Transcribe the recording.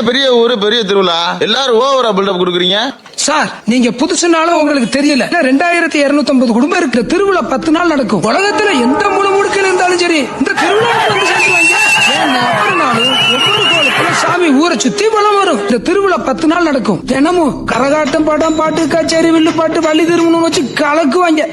பெரிய ஊரு பெரிய திருவிழா எல்லாரும் ஓவரா பில்டப் கொடுக்குறீங்க சார். நீங்க புதுசுனாலும் உங்களுக்கு தெரியல. 2250 குடும்பம் இருக்கு. திருவிழா 10 நாள் நடக்கும். உலகத்துல எந்த முடுமுடுக்கில் இருந்தாலும் சரி இந்த திருவிழா வந்து சேர்த்துவாங்க. ஒவ்வொரு நாளும் ஒவ்வொரு கோலத்துல சாமி ஊரை சுத்தி பலம் வரும். இந்த திருவிழா 10 நாள் நடக்கும். தினமும் கரகாட்டம், படம், பாட்டு, கச்சேரி, வில்லு பாட்டு, வள்ளி திருமணம் வச்சு கலக்குவாங்க.